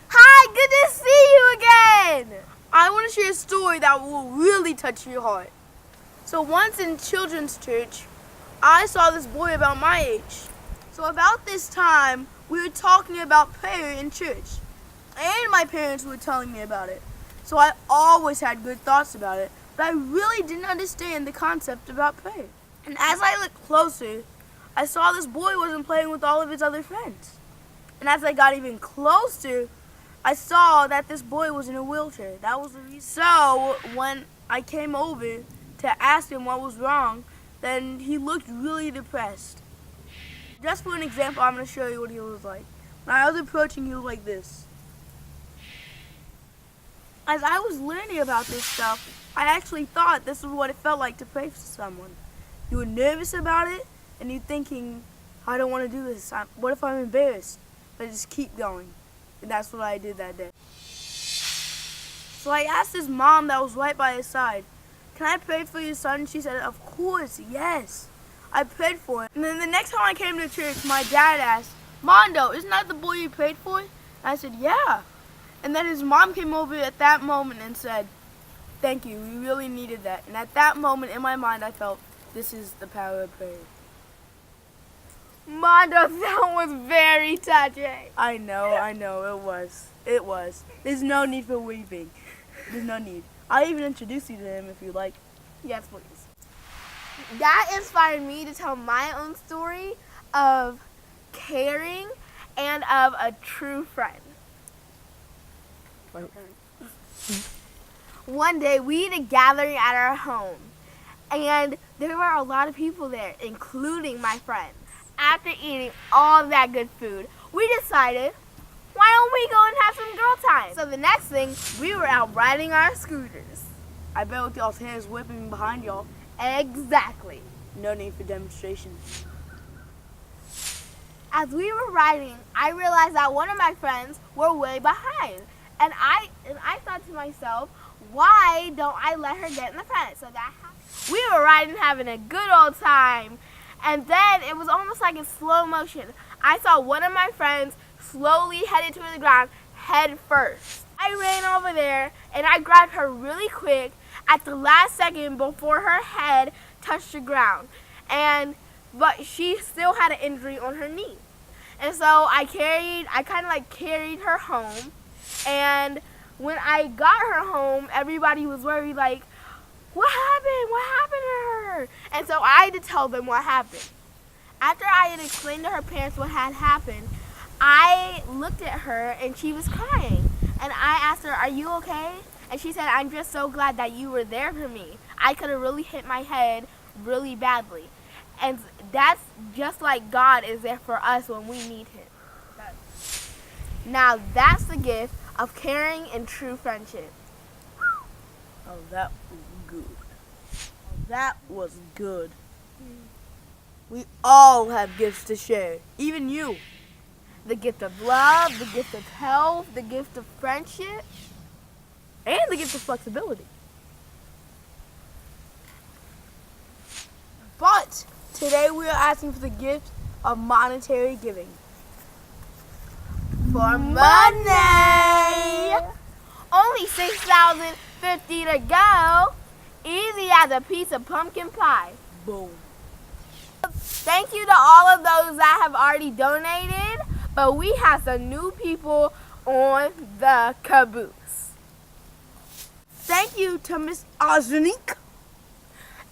Hi, good to see you again! I want to share a story that will really touch your heart. So once in children's church, I saw this boy about my age. So about this time, we were talking about prayer in church. And my parents were telling me about it. So I always had good thoughts about it, but I really didn't understand the concept about prayer. And as I looked closer, I saw this boy wasn't playing with all of his other friends. And as I got even closer, I saw that this boy was in a wheelchair. That was the reason. So when I came over to ask him what was wrong, then he looked really depressed. Just for an example, I'm going to show you what he was like. When I was approaching, he was like this. As I was learning about this stuff, I actually thought this was what it felt like to pray for someone. You were nervous about it, and you're thinking, I don't want to do this. What if I'm embarrassed? But just keep going. And that's what I did that day. So I asked his mom that was right by his side, can I pray for your son? She said, of course, yes. I prayed for him. And then the next time I came to church, my dad asked, Mondo, isn't that the boy you prayed for? And I said, yeah. And then his mom came over at that moment and said, thank you, we really needed that. And at that moment in my mind, I felt, this is the power of prayer. Mondo, that was very touching. I know, it was. There's no need for weeping. There's no need. I'll even introduce you to him if you like. Yes, please. That inspired me to tell my own story of caring and of a true friend. One day we had a gathering at our home, and there were a lot of people there, including my friends. After eating all that good food, we decided, why don't we go and have some girl time? So the next thing, we were out riding our scooters. I bet with y'all's hands whipping behind y'all. Exactly. No need for demonstration. As we were riding, I realized that one of my friends were way behind. And I thought to myself, why don't I let her get in the front? So that happened. We were riding, having a good old time. And then it was almost like in slow motion. I saw one of my friends slowly headed to the ground head first. I ran over there and I grabbed her really quick at the last second before her head touched the ground. But she still had an injury on her knee. And so I kind of carried her home. And when I got her home, everybody was worried, like, what happened? What happened to her? And so I had to tell them what happened. After I had explained to her parents what had happened, I looked at her and she was crying. And I asked her, are you okay? And she said, I'm just so glad that you were there for me. I could have really hit my head really badly. And that's just like God is there for us when we need him. Now that's the gift of caring and true friendship. Oh, that was good. That was good. We all have gifts to share, even you. The gift of love, the gift of health, the gift of friendship, And the gift of flexibility. But today we are asking for the gift of monetary giving. for money. Only $6,050 to go. Easy as a piece of pumpkin pie. Boom. Thank you to all of those that have already donated, but we have some new people on the caboose. Thank you to Miss Azunique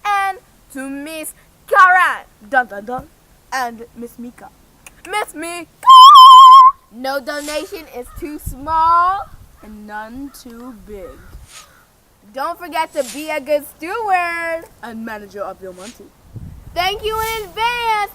And to Miss Karan. dun, dun, dun, and Miss Mika. Miss Mika. No donation is too small. And none too big. Don't forget to be a good steward. And manager of your money. Thank you in advance.